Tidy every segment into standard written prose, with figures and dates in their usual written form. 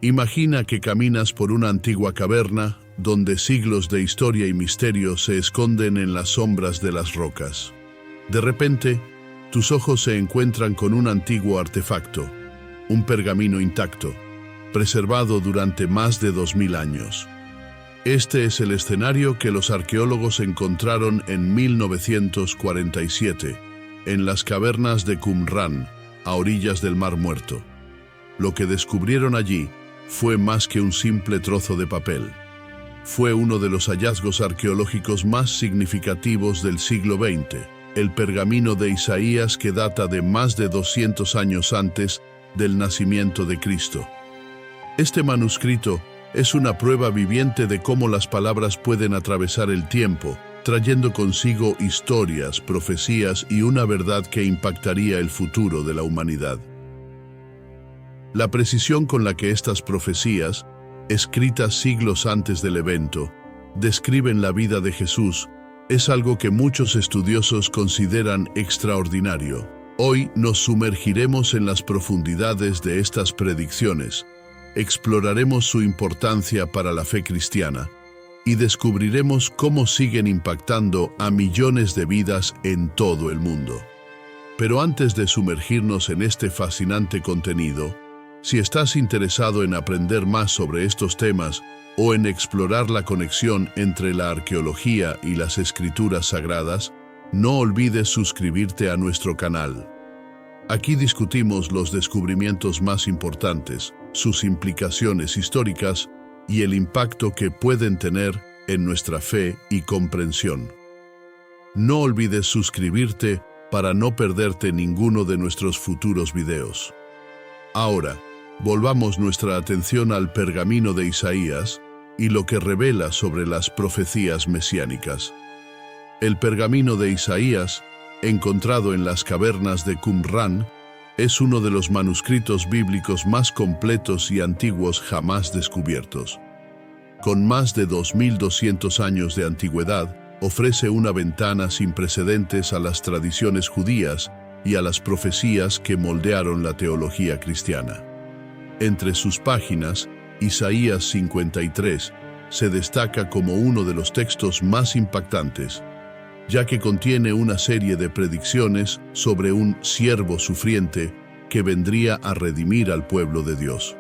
Imagina que caminas por una antigua caverna donde siglos de historia y misterio se esconden en las sombras de las rocas. De repente, tus ojos se encuentran con un antiguo artefacto, un pergamino intacto, preservado durante más de 2000 años. Este es el escenario que los arqueólogos encontraron en 1947, en las cavernas de Qumran, a orillas del Mar Muerto. Lo que descubrieron allí fue más que un simple trozo de papel. Fue uno de los hallazgos arqueológicos más significativos del siglo XX, el pergamino de Isaías, que data de más de 200 años antes del nacimiento de Cristo. Este manuscrito es una prueba viviente de cómo las palabras pueden atravesar el tiempo, trayendo consigo historias, profecías y una verdad que impactaría el futuro de la humanidad. La precisión con la que estas profecías, escritas siglos antes del evento, describen la vida de Jesús, es algo que muchos estudiosos consideran extraordinario. Hoy nos sumergiremos en las profundidades de estas predicciones, exploraremos su importancia para la fe cristiana y descubriremos cómo siguen impactando a millones de vidas en todo el mundo. Pero antes de sumergirnos en este fascinante contenido, si estás interesado en aprender más sobre estos temas o en explorar la conexión entre la arqueología y las escrituras sagradas, no olvides suscribirte a nuestro canal. Aquí discutimos los descubrimientos más importantes, sus implicaciones históricas y el impacto que pueden tener en nuestra fe y comprensión. No olvides suscribirte para no perderte ninguno de nuestros futuros videos. Ahora, volvamos nuestra atención al pergamino de Isaías y lo que revela sobre las profecías mesiánicas. El pergamino de Isaías, encontrado en las cavernas de Qumran, es uno de los manuscritos bíblicos más completos y antiguos jamás descubiertos. Con más de 2200 años de antigüedad, ofrece una ventana sin precedentes a las tradiciones judías y a las profecías que moldearon la teología cristiana. Entre sus páginas, Isaías 53 se destaca como uno de los textos más impactantes, ya que contiene una serie de predicciones sobre un siervo sufriente que vendría a redimir al pueblo de Dios.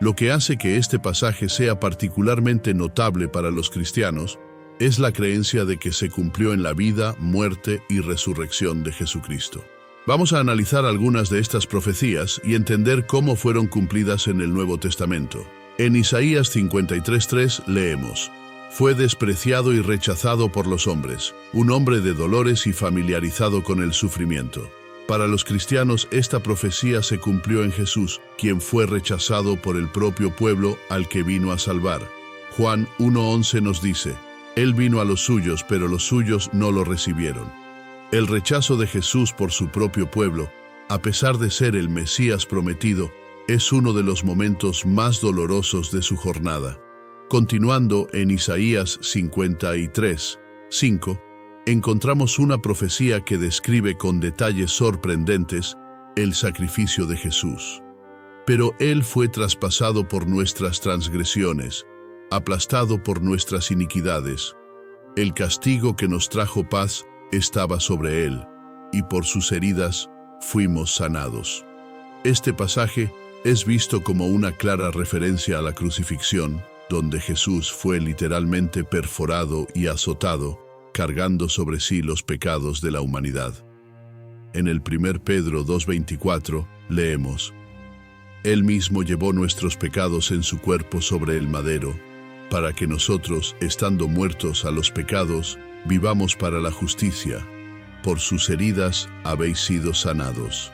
Lo que hace que este pasaje sea particularmente notable para los cristianos es la creencia de que se cumplió en la vida, muerte y resurrección de Jesucristo. Vamos a analizar algunas de estas profecías y entender cómo fueron cumplidas en el Nuevo Testamento. En Isaías 53:3 leemos: «Fue despreciado y rechazado por los hombres, un hombre de dolores y familiarizado con el sufrimiento». Para los cristianos, esta profecía se cumplió en Jesús, quien fue rechazado por el propio pueblo al que vino a salvar. Juan 1:11 nos dice: «Él vino a los suyos, pero los suyos no lo recibieron». El rechazo de Jesús por su propio pueblo, a pesar de ser el Mesías prometido, es uno de los momentos más dolorosos de su jornada. Continuando en Isaías 53:5, encontramos una profecía que describe con detalles sorprendentes el sacrificio de Jesús. «Pero Él fue traspasado por nuestras transgresiones, aplastado por nuestras iniquidades. El castigo que nos trajo paz estaba sobre Él, y por sus heridas fuimos sanados». Este pasaje es visto como una clara referencia a la crucifixión, donde Jesús fue literalmente perforado y azotado, cargando sobre sí los pecados de la humanidad. En el 1 Pedro 2:24 leemos: «Él mismo llevó nuestros pecados en su cuerpo sobre el madero, para que nosotros, estando muertos a los pecados, vivamos para la justicia. Por sus heridas habéis sido sanados».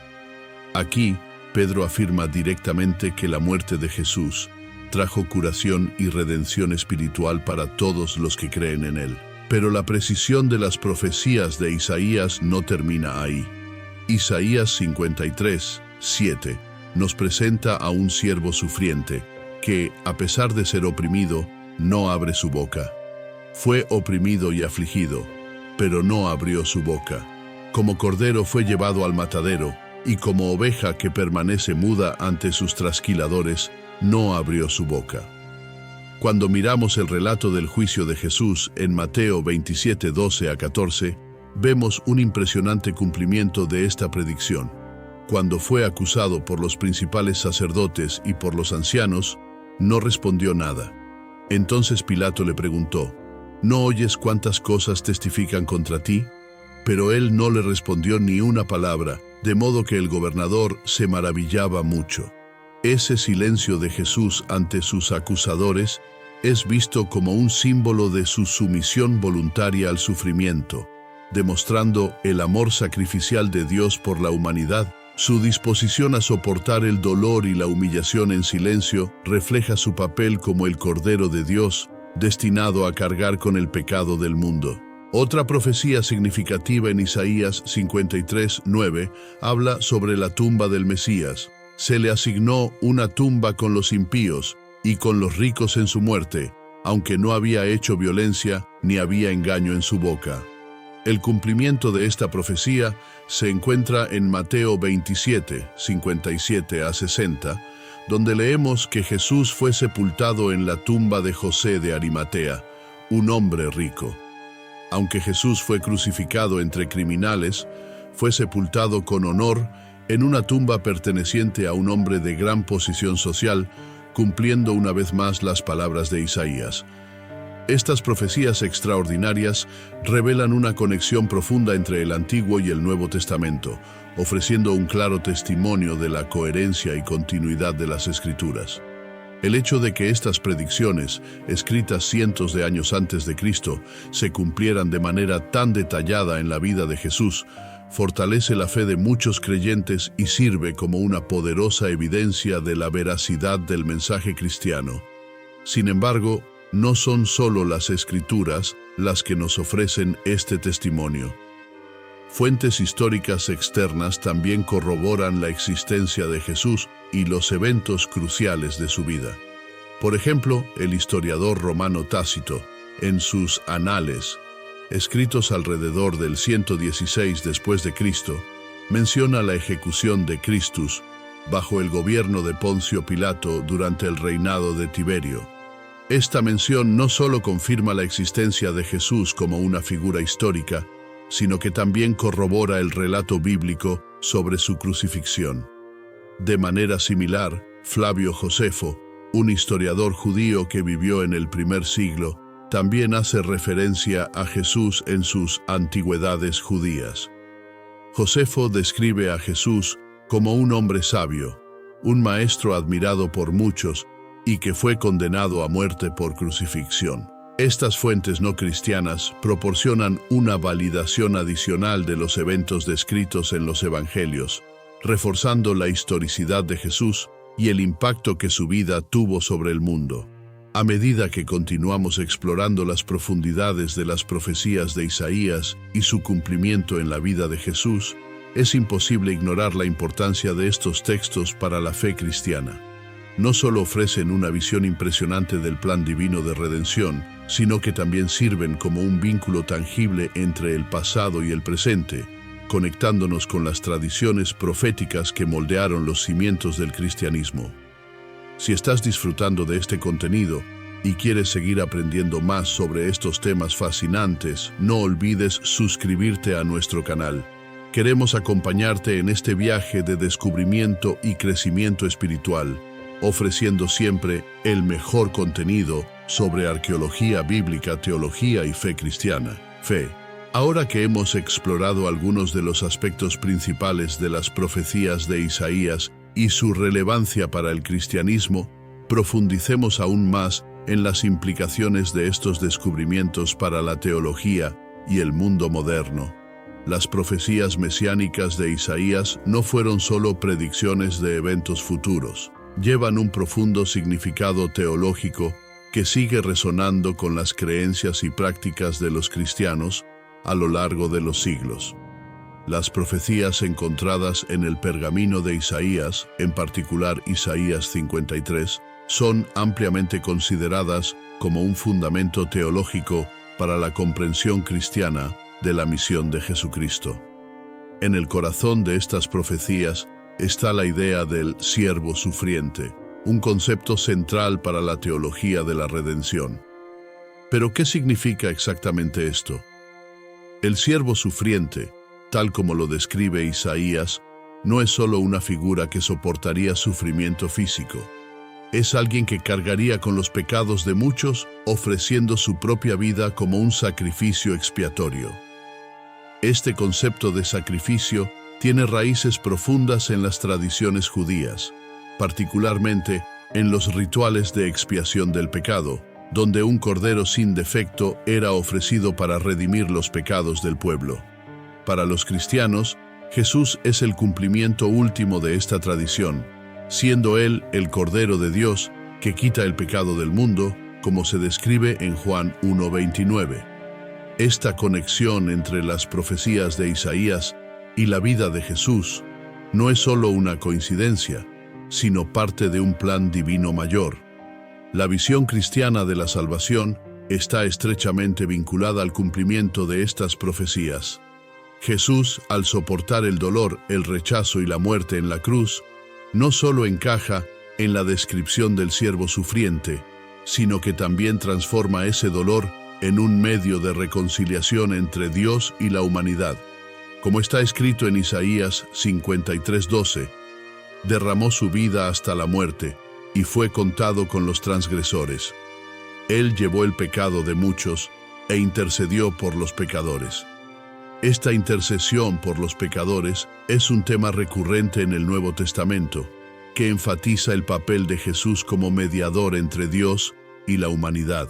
Aquí, Pedro afirma directamente que la muerte de Jesús trajo curación y redención espiritual para todos los que creen en Él. Pero la precisión de las profecías de Isaías no termina ahí. Isaías 53:7 nos presenta a un siervo sufriente que, a pesar de ser oprimido, no abre su boca. Fue oprimido y afligido, pero no abrió su boca. Como cordero fue llevado al matadero, y como oveja que permanece muda ante sus trasquiladores, no abrió su boca. Cuando miramos el relato del juicio de Jesús en Mateo 27, 12 a 14, vemos un impresionante cumplimiento de esta predicción. Cuando fue acusado por los principales sacerdotes y por los ancianos, no respondió nada. Entonces Pilato le preguntó, ¿no oyes cuántas cosas testifican contra ti? Pero él no le respondió ni una palabra, de modo que el gobernador se maravillaba mucho. Ese silencio de Jesús ante sus acusadores es visto como un símbolo de su sumisión voluntaria al sufrimiento, demostrando el amor sacrificial de Dios por la humanidad. Su disposición a soportar el dolor y la humillación en silencio refleja su papel como el Cordero de Dios, destinado a cargar con el pecado del mundo. Otra profecía significativa en Isaías 53, 9 habla sobre la tumba del Mesías. Se le asignó una tumba con los impíos y con los ricos en su muerte, aunque no había hecho violencia ni había engaño en su boca. El cumplimiento de esta profecía se encuentra en Mateo 27, 57 a 60, donde leemos que Jesús fue sepultado en la tumba de José de Arimatea, un hombre rico. Aunque Jesús fue crucificado entre criminales, fue sepultado con honor en una tumba perteneciente a un hombre de gran posición social, cumpliendo una vez más las palabras de Isaías. Estas profecías extraordinarias revelan una conexión profunda entre el Antiguo y el Nuevo Testamento, ofreciendo un claro testimonio de la coherencia y continuidad de las Escrituras. El hecho de que estas predicciones, escritas cientos de años antes de Cristo, se cumplieran de manera tan detallada en la vida de Jesús, fortalece la fe de muchos creyentes y sirve como una poderosa evidencia de la veracidad del mensaje cristiano. Sin embargo, no son solo las Escrituras las que nos ofrecen este testimonio. Fuentes históricas externas también corroboran la existencia de Jesús y los eventos cruciales de su vida. Por ejemplo, el historiador romano Tácito, en sus Anales, escritos alrededor del 116 después de Cristo, menciona la ejecución de Christus bajo el gobierno de Poncio Pilato durante el reinado de Tiberio. Esta mención no solo confirma la existencia de Jesús como una figura histórica, sino que también corrobora el relato bíblico sobre su crucifixión. De manera similar, Flavio Josefo, un historiador judío que vivió en el primer siglo, también hace referencia a Jesús en sus Antigüedades judías. Josefo describe a Jesús como un hombre sabio, un maestro admirado por muchos y que fue condenado a muerte por crucifixión. Estas fuentes no cristianas proporcionan una validación adicional de los eventos descritos en los Evangelios, reforzando la historicidad de Jesús y el impacto que su vida tuvo sobre el mundo. A medida que continuamos explorando las profundidades de las profecías de Isaías y su cumplimiento en la vida de Jesús, es imposible ignorar la importancia de estos textos para la fe cristiana. No solo ofrecen una visión impresionante del plan divino de redención, sino que también sirven como un vínculo tangible entre el pasado y el presente, conectándonos con las tradiciones proféticas que moldearon los cimientos del cristianismo. Si estás disfrutando de este contenido y quieres seguir aprendiendo más sobre estos temas fascinantes, no olvides suscribirte a nuestro canal. Queremos acompañarte en este viaje de descubrimiento y crecimiento espiritual, ofreciendo siempre el mejor contenido sobre arqueología bíblica, teología y fe cristiana. Ahora que hemos explorado algunos de los aspectos principales de las profecías de Isaías y su relevancia para el cristianismo, profundicemos aún más en las implicaciones de estos descubrimientos para la teología y el mundo moderno. Las profecías mesiánicas de Isaías no fueron solo predicciones de eventos futuros. Llevan un profundo significado teológico que sigue resonando con las creencias y prácticas de los cristianos a lo largo de los siglos. Las profecías encontradas en el pergamino de Isaías, en particular Isaías 53, son ampliamente consideradas como un fundamento teológico para la comprensión cristiana de la misión de Jesucristo. En el corazón de estas profecías está la idea del siervo sufriente, un concepto central para la teología de la redención. Pero, ¿qué significa exactamente esto? El siervo sufriente, tal como lo describe Isaías, no es solo una figura que soportaría sufrimiento físico. Es alguien que cargaría con los pecados de muchos, ofreciendo su propia vida como un sacrificio expiatorio. Este concepto de sacrificio tiene raíces profundas en las tradiciones judías, particularmente en los rituales de expiación del pecado, donde un cordero sin defecto era ofrecido para redimir los pecados del pueblo. Para los cristianos, Jesús es el cumplimiento último de esta tradición, siendo Él el Cordero de Dios que quita el pecado del mundo, como se describe en Juan 1:29. Esta conexión entre las profecías de Isaías y la vida de Jesús no es solo una coincidencia, sino parte de un plan divino mayor. La visión cristiana de la salvación está estrechamente vinculada al cumplimiento de estas profecías. Jesús, al soportar el dolor, el rechazo y la muerte en la cruz, no solo encaja en la descripción del siervo sufriente, sino que también transforma ese dolor en un medio de reconciliación entre Dios y la humanidad. Como está escrito en Isaías 53:12, derramó su vida hasta la muerte y fue contado con los transgresores. Él llevó el pecado de muchos e intercedió por los pecadores. Esta intercesión por los pecadores es un tema recurrente en el Nuevo Testamento, que enfatiza el papel de Jesús como mediador entre Dios y la humanidad.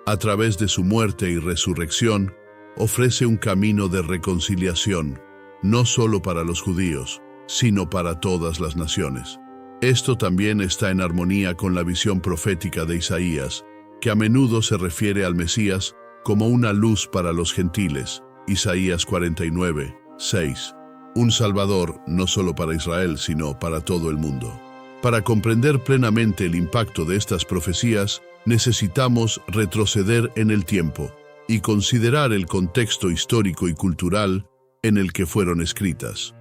A través de su muerte y resurrección, ofrece un camino de reconciliación, no solo para los judíos, sino para todas las naciones. Esto también está en armonía con la visión profética de Isaías, que a menudo se refiere al Mesías como una luz para los gentiles. Isaías 49:6. Un Salvador no solo para Israel, sino para todo el mundo. Para comprender plenamente el impacto de estas profecías, necesitamos retroceder en el tiempo y considerar el contexto histórico y cultural en el que fueron escritas.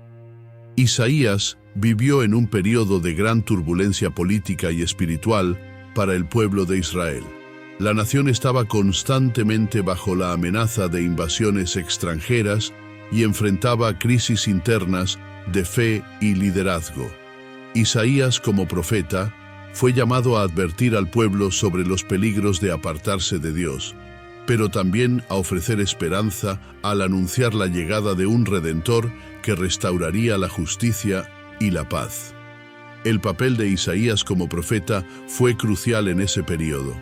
Isaías vivió en un periodo de gran turbulencia política y espiritual para el pueblo de Israel. La nación estaba constantemente bajo la amenaza de invasiones extranjeras y enfrentaba crisis internas de fe y liderazgo. Isaías, como profeta, fue llamado a advertir al pueblo sobre los peligros de apartarse de Dios, pero también a ofrecer esperanza al anunciar la llegada de un Redentor que restauraría la justicia y la paz. El papel de Isaías como profeta fue crucial en ese periodo.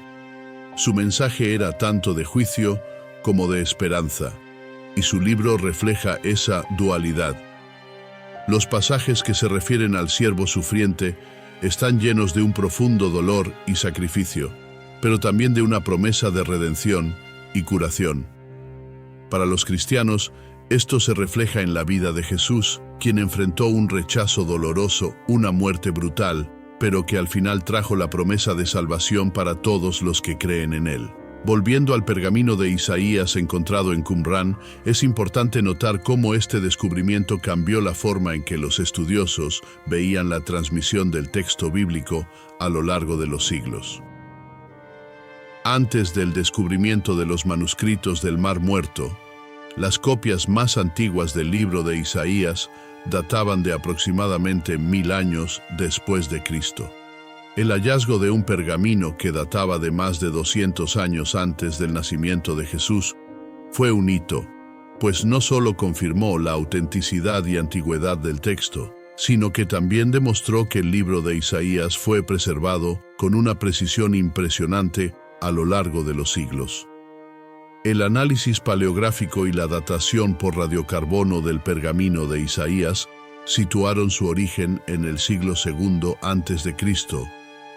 Su mensaje era tanto de juicio como de esperanza, y su libro refleja esa dualidad. Los pasajes que se refieren al siervo sufriente están llenos de un profundo dolor y sacrificio, pero también de una promesa de redención y curación. Para los cristianos, esto se refleja en la vida de Jesús, quien enfrentó un rechazo doloroso, una muerte brutal, pero que al final trajo la promesa de salvación para todos los que creen en Él. Volviendo al pergamino de Isaías encontrado en Qumrán, es importante notar cómo este descubrimiento cambió la forma en que los estudiosos veían la transmisión del texto bíblico a lo largo de los siglos. Antes del descubrimiento de los manuscritos del Mar Muerto, las copias más antiguas del libro de Isaías databan de aproximadamente 1000 años después de Cristo. El hallazgo de un pergamino que databa de más de 200 años antes del nacimiento de Jesús fue un hito, pues no solo confirmó la autenticidad y antigüedad del texto, sino que también demostró que el libro de Isaías fue preservado con una precisión impresionante a lo largo de los siglos. El análisis paleográfico y la datación por radiocarbono del pergamino de Isaías situaron su origen en el siglo II a.C.,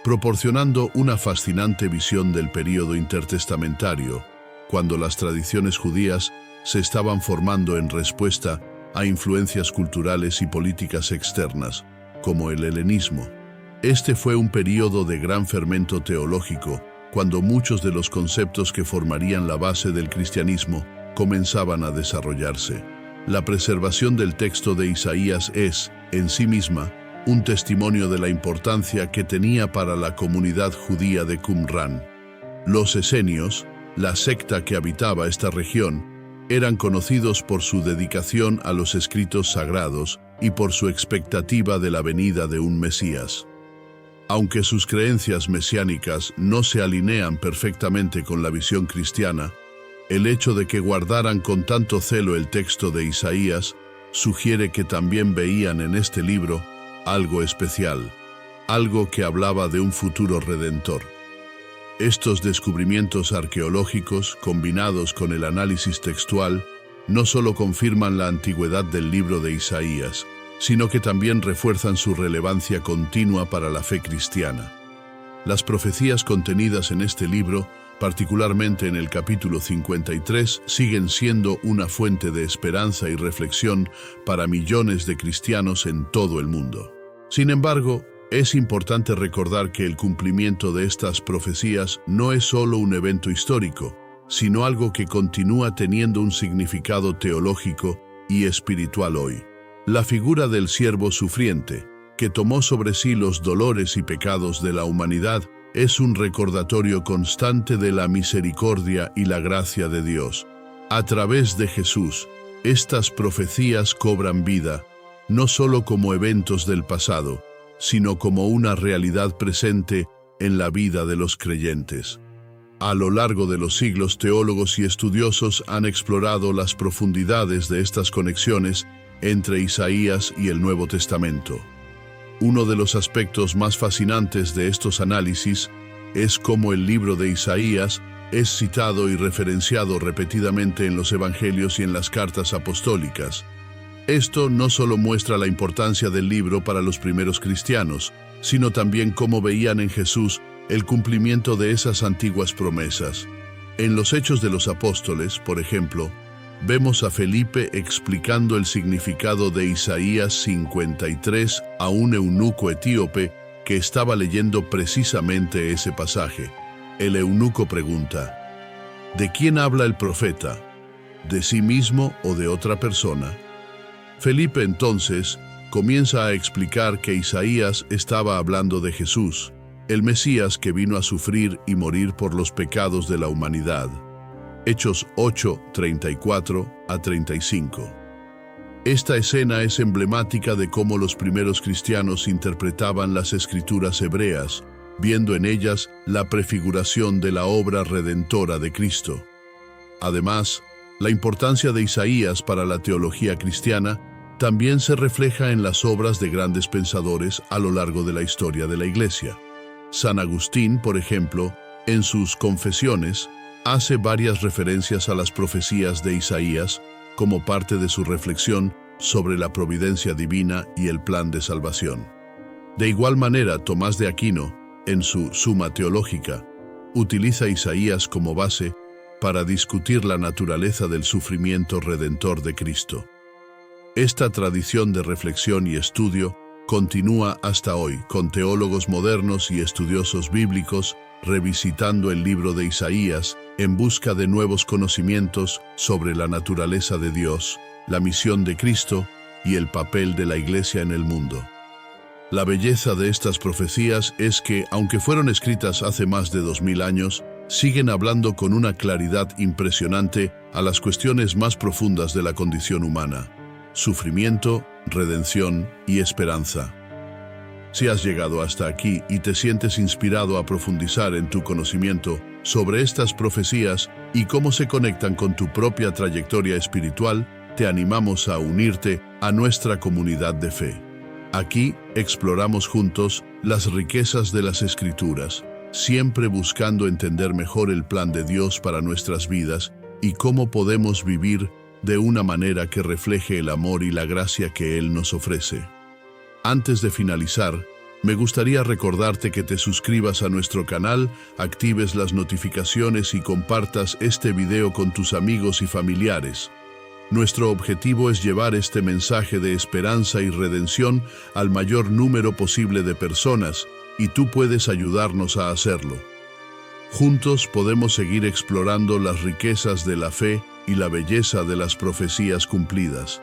proporcionando una fascinante visión del período intertestamentario, cuando las tradiciones judías se estaban formando en respuesta a influencias culturales y políticas externas, como el helenismo. Este fue un período de gran fermento teológico, cuando muchos de los conceptos que formarían la base del cristianismo comenzaban a desarrollarse. La preservación del texto de Isaías es, en sí misma, un testimonio de la importancia que tenía para la comunidad judía de Qumrán. Los esenios, la secta que habitaba esta región, eran conocidos por su dedicación a los escritos sagrados y por su expectativa de la venida de un Mesías. Aunque sus creencias mesiánicas no se alinean perfectamente con la visión cristiana, el hecho de que guardaran con tanto celo el texto de Isaías sugiere que también veían en este libro algo especial, algo que hablaba de un futuro redentor. Estos descubrimientos arqueológicos, combinados con el análisis textual, no solo confirman la antigüedad del libro de Isaías, sino que también refuerzan su relevancia continua para la fe cristiana. Las profecías contenidas en este libro, particularmente en el capítulo 53, siguen siendo una fuente de esperanza y reflexión para millones de cristianos en todo el mundo. Sin embargo, es importante recordar que el cumplimiento de estas profecías no es solo un evento histórico, sino algo que continúa teniendo un significado teológico y espiritual hoy. La figura del siervo sufriente, que tomó sobre sí los dolores y pecados de la humanidad, es un recordatorio constante de la misericordia y la gracia de Dios. A través de Jesús, estas profecías cobran vida, no solo como eventos del pasado, sino como una realidad presente en la vida de los creyentes. A lo largo de los siglos, teólogos y estudiosos han explorado las profundidades de estas conexiones entre Isaías y el Nuevo Testamento. Uno de los aspectos más fascinantes de estos análisis es cómo el libro de Isaías es citado y referenciado repetidamente en los evangelios y en las cartas apostólicas. Esto no solo muestra la importancia del libro para los primeros cristianos, sino también cómo veían en Jesús el cumplimiento de esas antiguas promesas. En los Hechos de los Apóstoles, por ejemplo, vemos a Felipe explicando el significado de Isaías 53 a un eunuco etíope que estaba leyendo precisamente ese pasaje. El eunuco pregunta: ¿de quién habla el profeta? ¿De sí mismo o de otra persona? Felipe entonces comienza a explicar que Isaías estaba hablando de Jesús, el Mesías que vino a sufrir y morir por los pecados de la humanidad. Hechos 8, 34 a 35. Esta escena es emblemática de cómo los primeros cristianos interpretaban las escrituras hebreas, viendo en ellas la prefiguración de la obra redentora de Cristo. Además, la importancia de Isaías para la teología cristiana también se refleja en las obras de grandes pensadores a lo largo de la historia de la Iglesia. San Agustín, por ejemplo, en sus Confesiones, hace varias referencias a las profecías de Isaías como parte de su reflexión sobre la providencia divina y el plan de salvación. De igual manera, Tomás de Aquino, en su Suma Teológica, utiliza Isaías como base para discutir la naturaleza del sufrimiento redentor de Cristo. Esta tradición de reflexión y estudio continúa hasta hoy, con teólogos modernos y estudiosos bíblicos revisitando el libro de Isaías en busca de nuevos conocimientos sobre la naturaleza de Dios, la misión de Cristo y el papel de la Iglesia en el mundo. La belleza de estas profecías es que, aunque fueron escritas hace más de 2000 años, siguen hablando con una claridad impresionante a las cuestiones más profundas de la condición humana: sufrimiento, redención y esperanza. Si has llegado hasta aquí y te sientes inspirado a profundizar en tu conocimiento sobre estas profecías y cómo se conectan con tu propia trayectoria espiritual, te animamos a unirte a nuestra comunidad de fe. Aquí exploramos juntos las riquezas de las Escrituras, siempre buscando entender mejor el plan de Dios para nuestras vidas y cómo podemos vivir de una manera que refleje el amor y la gracia que Él nos ofrece. Antes de finalizar, me gustaría recordarte que te suscribas a nuestro canal, actives las notificaciones y compartas este video con tus amigos y familiares. Nuestro objetivo es llevar este mensaje de esperanza y redención al mayor número posible de personas, y tú puedes ayudarnos a hacerlo. Juntos podemos seguir explorando las riquezas de la fe y la belleza de las profecías cumplidas.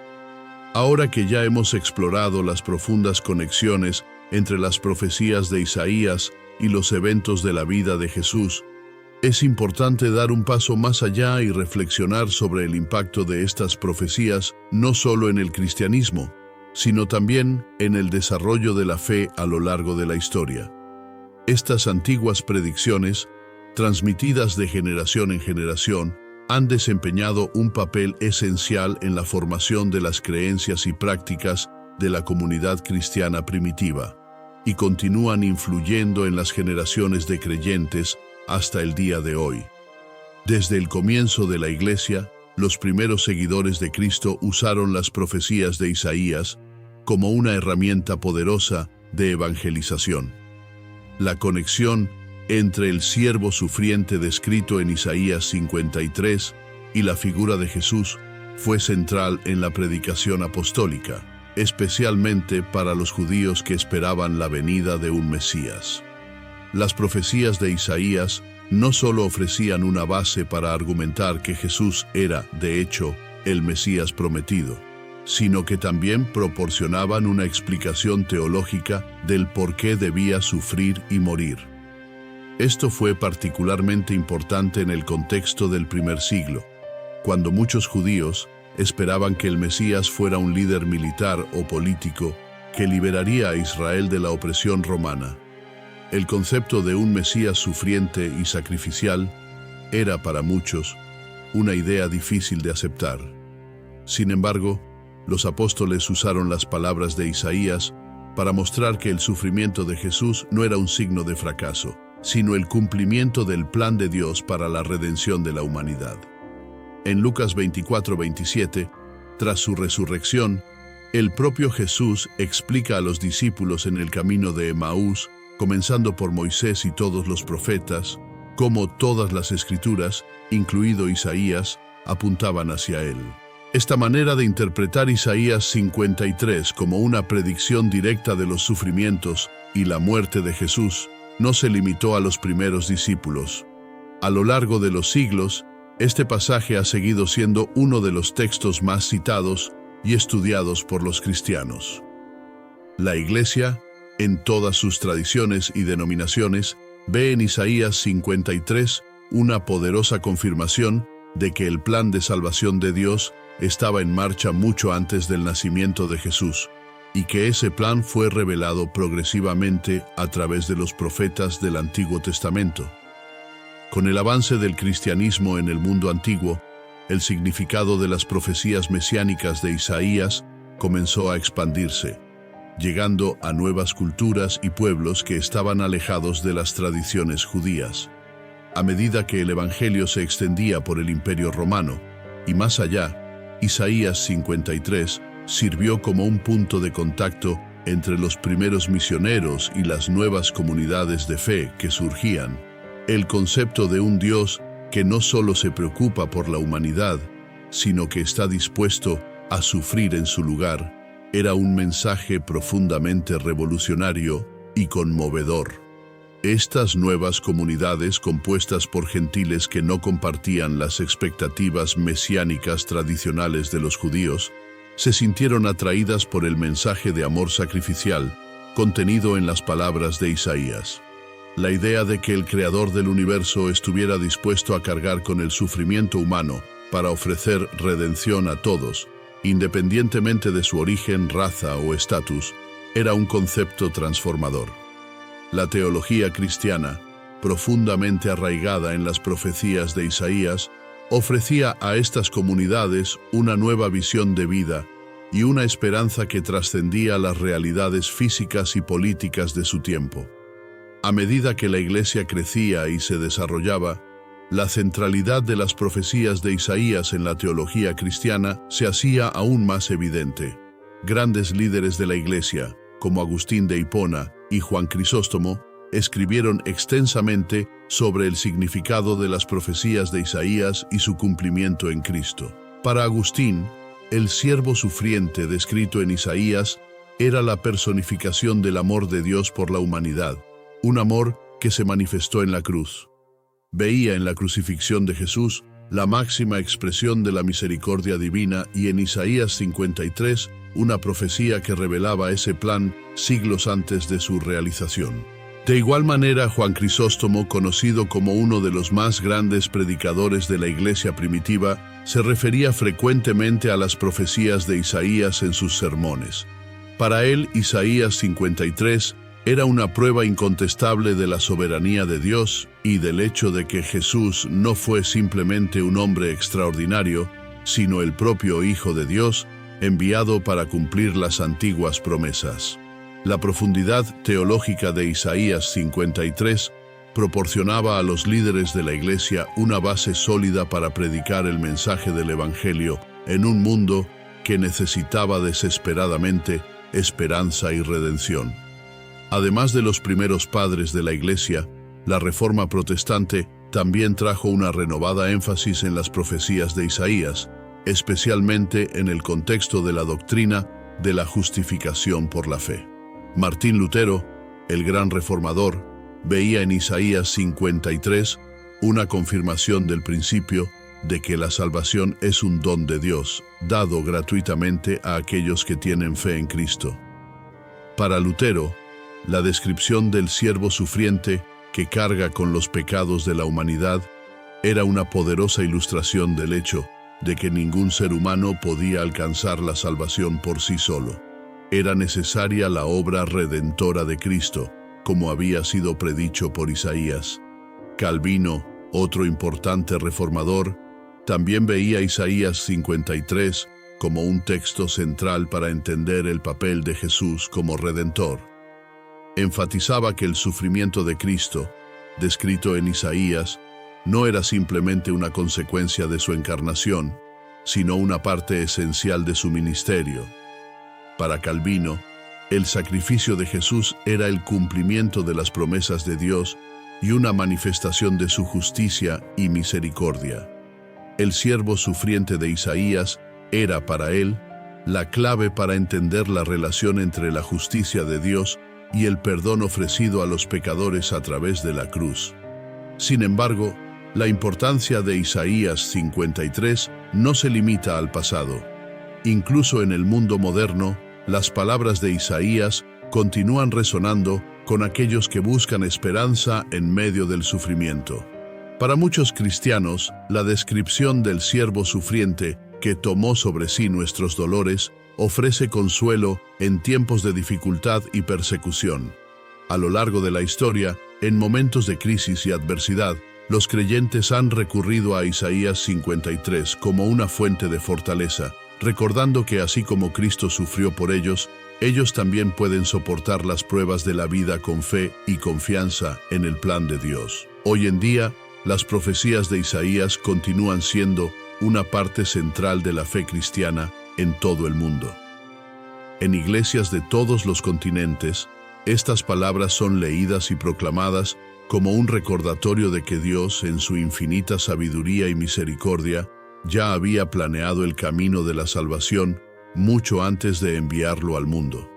Ahora que ya hemos explorado las profundas conexiones entre las profecías de Isaías y los eventos de la vida de Jesús, es importante dar un paso más allá y reflexionar sobre el impacto de estas profecías no solo en el cristianismo, sino también en el desarrollo de la fe a lo largo de la historia. Estas antiguas predicciones, transmitidas de generación en generación, han desempeñado un papel esencial en la formación de las creencias y prácticas de la comunidad cristiana primitiva, y continúan influyendo en las generaciones de creyentes hasta el día de hoy. Desde el comienzo de la Iglesia, los primeros seguidores de Cristo usaron las profecías de Isaías como una herramienta poderosa de evangelización. La conexión entre el siervo sufriente descrito en Isaías 53 y la figura de Jesús fue central en la predicación apostólica, especialmente para los judíos que esperaban la venida de un Mesías. Las profecías de Isaías no solo ofrecían una base para argumentar que Jesús era, de hecho, el Mesías prometido, sino que también proporcionaban una explicación teológica del por qué debía sufrir y morir. Esto fue particularmente importante en el contexto del primer siglo, cuando muchos judíos esperaban que el Mesías fuera un líder militar o político que liberaría a Israel de la opresión romana. El concepto de un Mesías sufriente y sacrificial era para muchos una idea difícil de aceptar. Sin embargo, los apóstoles usaron las palabras de Isaías para mostrar que el sufrimiento de Jesús no era un signo de fracaso, sino el cumplimiento del plan de Dios para la redención de la humanidad. En Lucas 24:27, tras su resurrección, el propio Jesús explica a los discípulos en el camino de Emaús, comenzando por Moisés y todos los profetas, cómo todas las escrituras, incluido Isaías, apuntaban hacia él. Esta manera de interpretar Isaías 53 como una predicción directa de los sufrimientos y la muerte de Jesús no se limitó a los primeros discípulos. A lo largo de los siglos, este pasaje ha seguido siendo uno de los textos más citados y estudiados por los cristianos. La Iglesia, en todas sus tradiciones y denominaciones, ve en Isaías 53 una poderosa confirmación de que el plan de salvación de Dios estaba en marcha mucho antes del nacimiento de Jesús, y que ese plan fue revelado progresivamente a través de los profetas del Antiguo Testamento. Con el avance del cristianismo en el mundo antiguo, el significado de las profecías mesiánicas de Isaías comenzó a expandirse, llegando a nuevas culturas y pueblos que estaban alejados de las tradiciones judías. A medida que el Evangelio se extendía por el Imperio Romano, y más allá, Isaías 53 sirvió como un punto de contacto entre los primeros misioneros y las nuevas comunidades de fe que surgían. El concepto de un Dios que no solo se preocupa por la humanidad, sino que está dispuesto a sufrir en su lugar, era un mensaje profundamente revolucionario y conmovedor. Estas nuevas comunidades, compuestas por gentiles que no compartían las expectativas mesiánicas tradicionales de los judíos, se sintieron atraídas por el mensaje de amor sacrificial contenido en las palabras de Isaías. La idea de que el Creador del universo estuviera dispuesto a cargar con el sufrimiento humano para ofrecer redención a todos, independientemente de su origen, raza o estatus, era un concepto transformador. La teología cristiana, profundamente arraigada en las profecías de Isaías, ofrecía a estas comunidades una nueva visión de vida y una esperanza que trascendía las realidades físicas y políticas de su tiempo. A medida que la Iglesia crecía y se desarrollaba, la centralidad de las profecías de Isaías en la teología cristiana se hacía aún más evidente. Grandes líderes de la Iglesia, como Agustín de Hipona y Juan Crisóstomo, escribieron extensamente sobre el significado de las profecías de Isaías y su cumplimiento en Cristo. Para Agustín, el siervo sufriente descrito en Isaías era la personificación del amor de Dios por la humanidad, un amor que se manifestó en la cruz. Veía en la crucifixión de Jesús la máxima expresión de la misericordia divina y en Isaías 53 una profecía que revelaba ese plan siglos antes de su realización. De igual manera, Juan Crisóstomo, conocido como uno de los más grandes predicadores de la Iglesia primitiva, se refería frecuentemente a las profecías de Isaías en sus sermones. Para él, Isaías 53 era una prueba incontestable de la soberanía de Dios y del hecho de que Jesús no fue simplemente un hombre extraordinario, sino el propio Hijo de Dios, enviado para cumplir las antiguas promesas. La profundidad teológica de Isaías 53 proporcionaba a los líderes de la Iglesia una base sólida para predicar el mensaje del Evangelio en un mundo que necesitaba desesperadamente esperanza y redención. Además de los primeros padres de la Iglesia, la Reforma protestante también trajo una renovada énfasis en las profecías de Isaías, especialmente en el contexto de la doctrina de la justificación por la fe. Martín Lutero, el gran reformador, veía en Isaías 53 una confirmación del principio de que la salvación es un don de Dios, dado gratuitamente a aquellos que tienen fe en Cristo. Para Lutero, la descripción del siervo sufriente que carga con los pecados de la humanidad era una poderosa ilustración del hecho de que ningún ser humano podía alcanzar la salvación por sí solo. Era necesaria la obra redentora de Cristo, como había sido predicho por Isaías. Calvino, otro importante reformador, también veía Isaías 53 como un texto central para entender el papel de Jesús como Redentor. Enfatizaba que el sufrimiento de Cristo, descrito en Isaías, no era simplemente una consecuencia de su encarnación, sino una parte esencial de su ministerio. Para Calvino, el sacrificio de Jesús era el cumplimiento de las promesas de Dios y una manifestación de su justicia y misericordia. El siervo sufriente de Isaías era para él la clave para entender la relación entre la justicia de Dios y el perdón ofrecido a los pecadores a través de la cruz. Sin embargo, la importancia de Isaías 53 no se limita al pasado. Incluso en el mundo moderno, las palabras de Isaías continúan resonando con aquellos que buscan esperanza en medio del sufrimiento. Para muchos cristianos, la descripción del siervo sufriente que tomó sobre sí nuestros dolores ofrece consuelo en tiempos de dificultad y persecución. A lo largo de la historia, en momentos de crisis y adversidad, los creyentes han recurrido a Isaías 53 como una fuente de fortaleza, recordando que así como Cristo sufrió por ellos, ellos también pueden soportar las pruebas de la vida con fe y confianza en el plan de Dios. Hoy en día, las profecías de Isaías continúan siendo una parte central de la fe cristiana en todo el mundo. En iglesias de todos los continentes, estas palabras son leídas y proclamadas como un recordatorio de que Dios, en su infinita sabiduría y misericordia, ya había planeado el camino de la salvación mucho antes de enviarlo al mundo.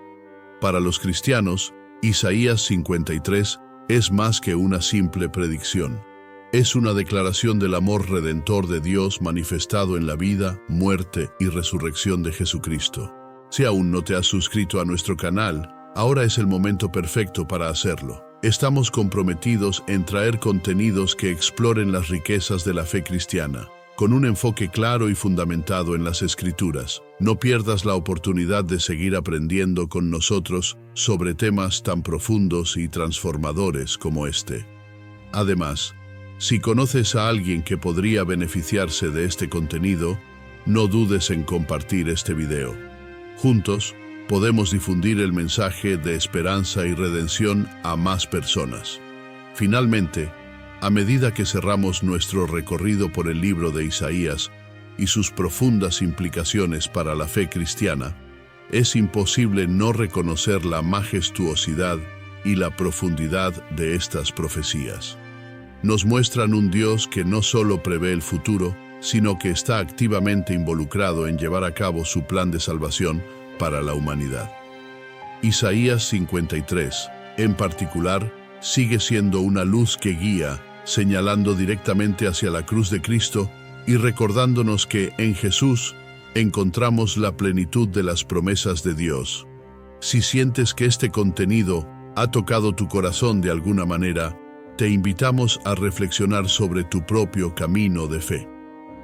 Para los cristianos, Isaías 53 es más que una simple predicción. Es una declaración del amor redentor de Dios manifestado en la vida, muerte y resurrección de Jesucristo. Si aún no te has suscrito a nuestro canal, ahora es el momento perfecto para hacerlo. Estamos comprometidos en traer contenidos que exploren las riquezas de la fe cristiana, con un enfoque claro y fundamentado en las Escrituras. No pierdas la oportunidad de seguir aprendiendo con nosotros sobre temas tan profundos y transformadores como este. Además, si conoces a alguien que podría beneficiarse de este contenido, no dudes en compartir este video. Juntos, podemos difundir el mensaje de esperanza y redención a más personas. Finalmente, a medida que cerramos nuestro recorrido por el libro de Isaías y sus profundas implicaciones para la fe cristiana, es imposible no reconocer la majestuosidad y la profundidad de estas profecías. Nos muestran un Dios que no solo prevé el futuro, sino que está activamente involucrado en llevar a cabo su plan de salvación para la humanidad. Isaías 53, en particular, sigue siendo una luz que guía, señalando directamente hacia la cruz de Cristo y recordándonos que en Jesús encontramos la plenitud de las promesas de Dios. Si sientes que este contenido ha tocado tu corazón de alguna manera, te invitamos a reflexionar sobre tu propio camino de fe.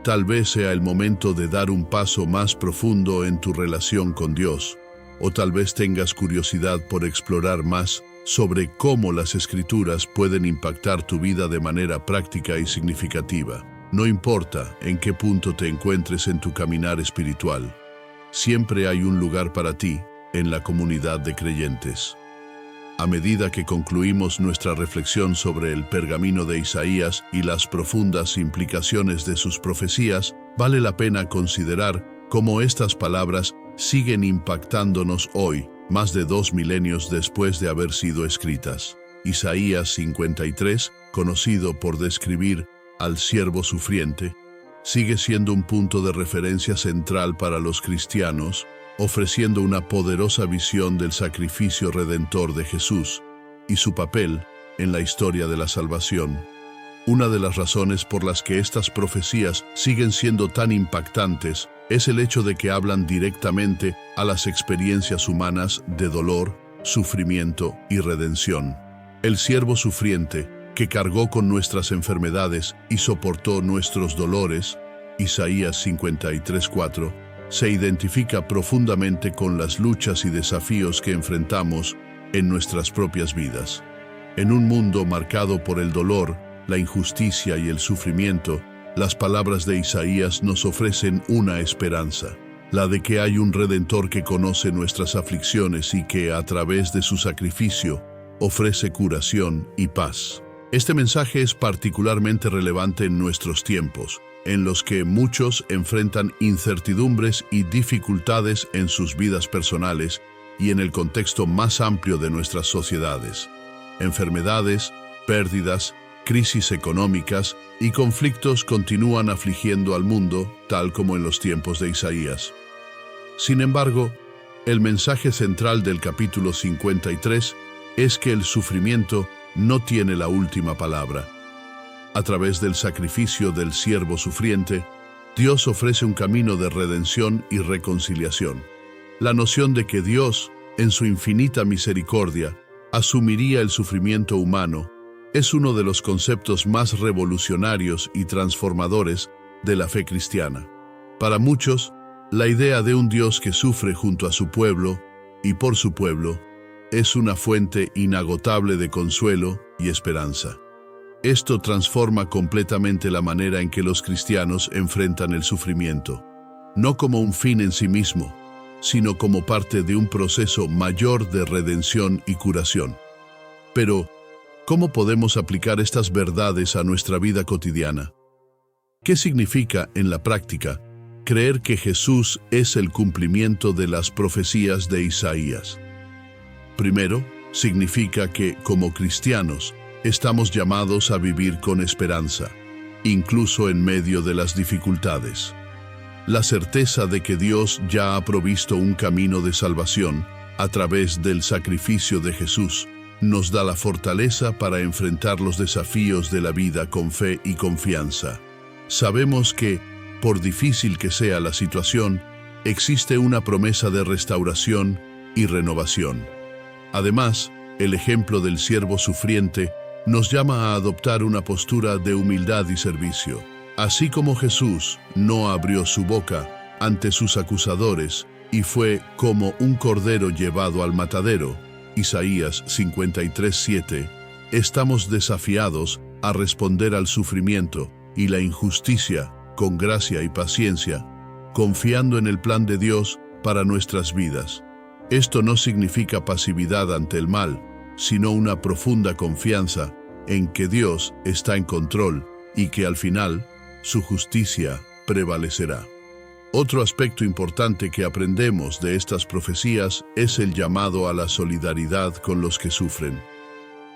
Tal vez sea el momento de dar un paso más profundo en tu relación con Dios, o tal vez tengas curiosidad por explorar más sobre cómo las Escrituras pueden impactar tu vida de manera práctica y significativa. No importa en qué punto te encuentres en tu caminar espiritual, siempre hay un lugar para ti en la comunidad de creyentes. A medida que concluimos nuestra reflexión sobre el pergamino de Isaías y las profundas implicaciones de sus profecías, vale la pena considerar cómo estas palabras siguen impactándonos hoy, más de 2 milenios después de haber sido escritas. Isaías 53, conocido por describir al siervo sufriente, sigue siendo un punto de referencia central para los cristianos, ofreciendo una poderosa visión del sacrificio redentor de Jesús y su papel en la historia de la salvación. Una de las razones por las que estas profecías siguen siendo tan impactantes es el hecho de que hablan directamente a las experiencias humanas de dolor, sufrimiento y redención. El siervo sufriente, que cargó con nuestras enfermedades y soportó nuestros dolores, Isaías 53:4, se identifica profundamente con las luchas y desafíos que enfrentamos en nuestras propias vidas. En un mundo marcado por el dolor, la injusticia y el sufrimiento, las palabras de Isaías nos ofrecen una esperanza, la de que hay un Redentor que conoce nuestras aflicciones y que, a través de su sacrificio, ofrece curación y paz. Este mensaje es particularmente relevante en nuestros tiempos, en los que muchos enfrentan incertidumbres y dificultades en sus vidas personales y en el contexto más amplio de nuestras sociedades. Enfermedades, pérdidas, crisis económicas y conflictos continúan afligiendo al mundo, tal como en los tiempos de Isaías. Sin embargo, el mensaje central del capítulo 53 es que el sufrimiento no tiene la última palabra. A través del sacrificio del siervo sufriente, Dios ofrece un camino de redención y reconciliación. La noción de que Dios, en su infinita misericordia, asumiría el sufrimiento humano es uno de los conceptos más revolucionarios y transformadores de la fe cristiana. Para muchos, la idea de un Dios que sufre junto a su pueblo y por su pueblo es una fuente inagotable de consuelo y esperanza. Esto transforma completamente la manera en que los cristianos enfrentan el sufrimiento, no como un fin en sí mismo, sino como parte de un proceso mayor de redención y curación. Pero, ¿cómo podemos aplicar estas verdades a nuestra vida cotidiana? ¿Qué significa, en la práctica, creer que Jesús es el cumplimiento de las profecías de Isaías? Primero, significa que, como cristianos, estamos llamados a vivir con esperanza, incluso en medio de las dificultades. La certeza de que Dios ya ha provisto un camino de salvación a través del sacrificio de Jesús nos da la fortaleza para enfrentar los desafíos de la vida con fe y confianza. Sabemos que, por difícil que sea la situación, existe una promesa de restauración y renovación. Además, el ejemplo del siervo sufriente nos llama a adoptar una postura de humildad y servicio. Así como Jesús no abrió su boca ante sus acusadores y fue como un cordero llevado al matadero, Isaías 53:7, estamos desafiados a responder al sufrimiento y la injusticia con gracia y paciencia, confiando en el plan de Dios para nuestras vidas. Esto no significa pasividad ante el mal, sino una profunda confianza en que Dios está en control y que al final su justicia prevalecerá. Otro aspecto importante que aprendemos de estas profecías es el llamado a la solidaridad con los que sufren.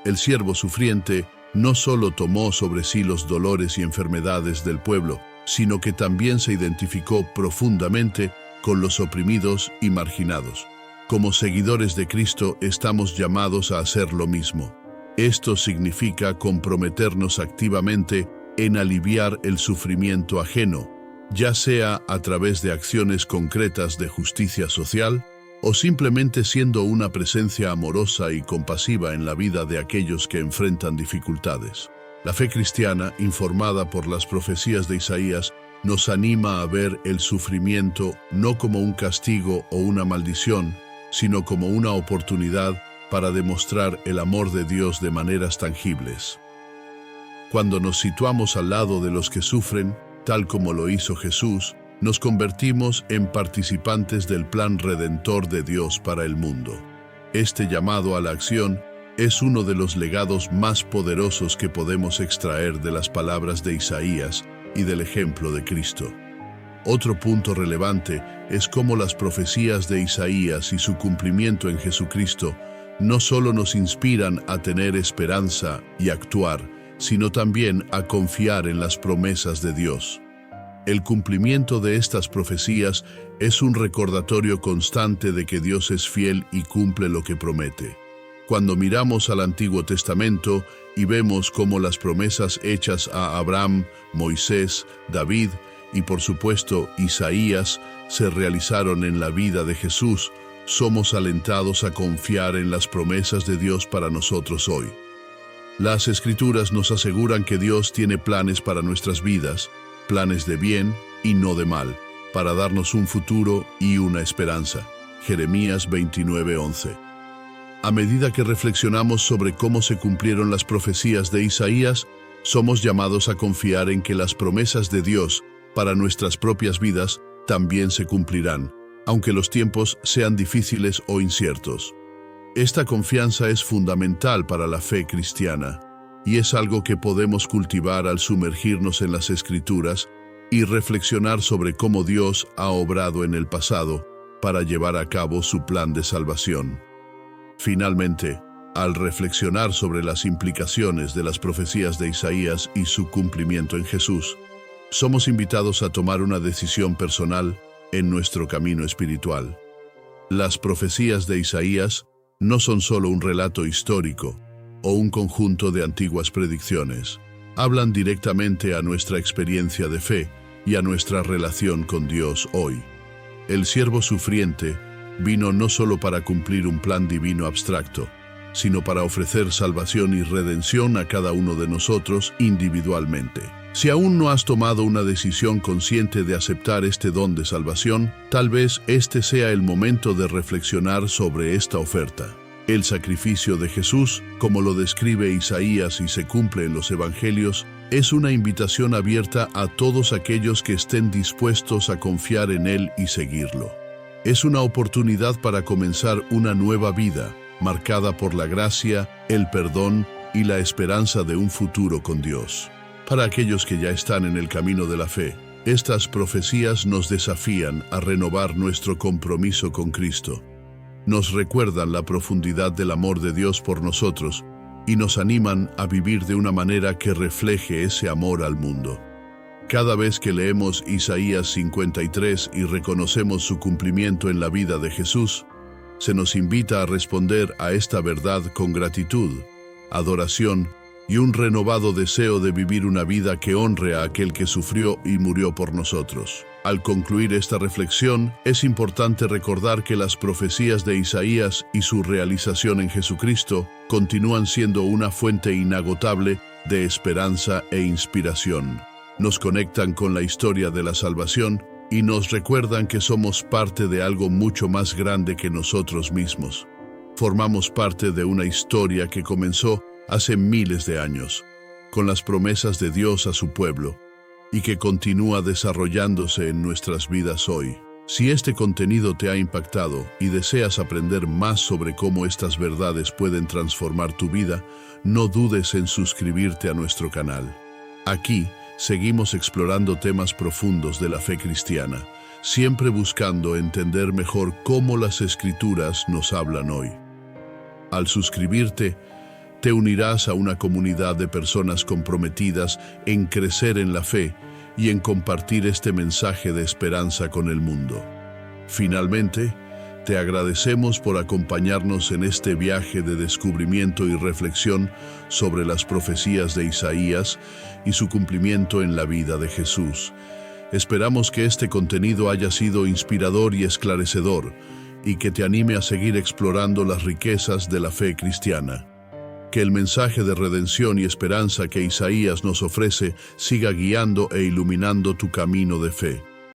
El siervo sufriente no solo tomó sobre sí los dolores y enfermedades del pueblo, sino que también se identificó profundamente con los oprimidos y marginados. Como seguidores de Cristo estamos llamados a hacer lo mismo. Esto significa comprometernos activamente en aliviar el sufrimiento ajeno, ya sea a través de acciones concretas de justicia social o simplemente siendo una presencia amorosa y compasiva en la vida de aquellos que enfrentan dificultades. La fe cristiana, informada por las profecías de Isaías, nos anima a ver el sufrimiento no como un castigo o una maldición, sino como una oportunidad para demostrar el amor de Dios de maneras tangibles. Cuando nos situamos al lado de los que sufren, tal como lo hizo Jesús, nos convertimos en participantes del plan redentor de Dios para el mundo. Este llamado a la acción es uno de los legados más poderosos que podemos extraer de las palabras de Isaías y del ejemplo de Cristo. Otro punto relevante es cómo las profecías de Isaías y su cumplimiento en Jesucristo no solo nos inspiran a tener esperanza y actuar, sino también a confiar en las promesas de Dios. El cumplimiento de estas profecías es un recordatorio constante de que Dios es fiel y cumple lo que promete. Cuando miramos al Antiguo Testamento y vemos cómo las promesas hechas a Abraham, Moisés, David y por supuesto Isaías se realizaron en la vida de Jesús, somos alentados a confiar en las promesas de Dios para nosotros hoy. Las Escrituras nos aseguran que Dios tiene planes para nuestras vidas, planes de bien y no de mal, para darnos un futuro y una esperanza. Jeremías 29:11. A medida que reflexionamos sobre cómo se cumplieron las profecías de Isaías, somos llamados a confiar en que las promesas de Dios para nuestras propias vidas también se cumplirán, aunque los tiempos sean difíciles o inciertos. Esta confianza es fundamental para la fe cristiana, y es algo que podemos cultivar al sumergirnos en las Escrituras y reflexionar sobre cómo Dios ha obrado en el pasado para llevar a cabo su plan de salvación. Finalmente, al reflexionar sobre las implicaciones de las profecías de Isaías y su cumplimiento en Jesús, somos invitados a tomar una decisión personal en nuestro camino espiritual. Las profecías de Isaías no son solo un relato histórico o un conjunto de antiguas predicciones. Hablan directamente a nuestra experiencia de fe y a nuestra relación con Dios hoy. El siervo sufriente vino no solo para cumplir un plan divino abstracto, sino para ofrecer salvación y redención a cada uno de nosotros individualmente. Si aún no has tomado una decisión consciente de aceptar este don de salvación, tal vez este sea el momento de reflexionar sobre esta oferta. El sacrificio de Jesús, como lo describe Isaías y se cumple en los Evangelios, es una invitación abierta a todos aquellos que estén dispuestos a confiar en Él y seguirlo. Es una oportunidad para comenzar una nueva vida, marcada por la gracia, el perdón y la esperanza de un futuro con Dios. Para aquellos que ya están en el camino de la fe, estas profecías nos desafían a renovar nuestro compromiso con Cristo. Nos recuerdan la profundidad del amor de Dios por nosotros y nos animan a vivir de una manera que refleje ese amor al mundo. Cada vez que leemos Isaías 53 y reconocemos su cumplimiento en la vida de Jesús, se nos invita a responder a esta verdad con gratitud, adoración y un renovado deseo de vivir una vida que honre a aquel que sufrió y murió por nosotros. Al concluir esta reflexión, es importante recordar que las profecías de Isaías y su realización en Jesucristo continúan siendo una fuente inagotable de esperanza e inspiración. Nos conectan con la historia de la salvación y nos recuerdan que somos parte de algo mucho más grande que nosotros mismos. Formamos parte de una historia que comenzó hace miles de años, con las promesas de Dios a su pueblo, y que continúa desarrollándose en nuestras vidas hoy. Si este contenido te ha impactado y deseas aprender más sobre cómo estas verdades pueden transformar tu vida, no dudes en suscribirte a nuestro canal. Aquí seguimos explorando temas profundos de la fe cristiana, siempre buscando entender mejor cómo las Escrituras nos hablan hoy. Al suscribirte, te unirás a una comunidad de personas comprometidas en crecer en la fe y en compartir este mensaje de esperanza con el mundo. Finalmente, te agradecemos por acompañarnos en este viaje de descubrimiento y reflexión sobre las profecías de Isaías y su cumplimiento en la vida de Jesús. Esperamos que este contenido haya sido inspirador y esclarecedor, y que te anime a seguir explorando las riquezas de la fe cristiana. Que el mensaje de redención y esperanza que Isaías nos ofrece siga guiando e iluminando tu camino de fe.